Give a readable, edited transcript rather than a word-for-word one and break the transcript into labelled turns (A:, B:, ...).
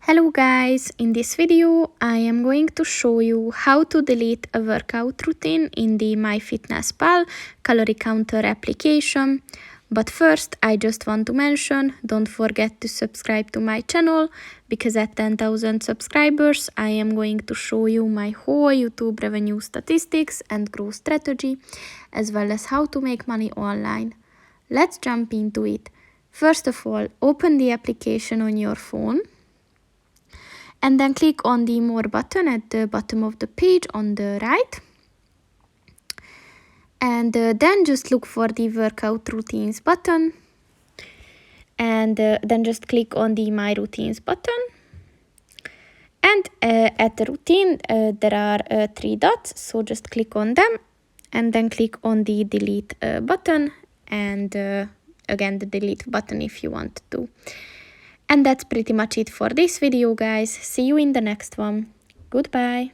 A: Hello guys, in this video I am going to show you how to delete a workout routine in the MyFitnessPal Calorie Counter application. But first I just want to mention, don't forget to subscribe to my channel, because at 10,000 subscribers I am going to show you my whole YouTube revenue statistics and growth strategy, as well as how to make money online. Let's jump into it. First of all, open the application on your phone. And then click on the More button at the bottom of the page on the right. And then just look for the Workout Routines button. And then just click on the My Routines button. And at the routine, there are 3 dots, so just click on them. And then click on the Delete button. And again, the Delete button if you want to. And that's pretty much it for this video, guys. See you in the next one. Goodbye.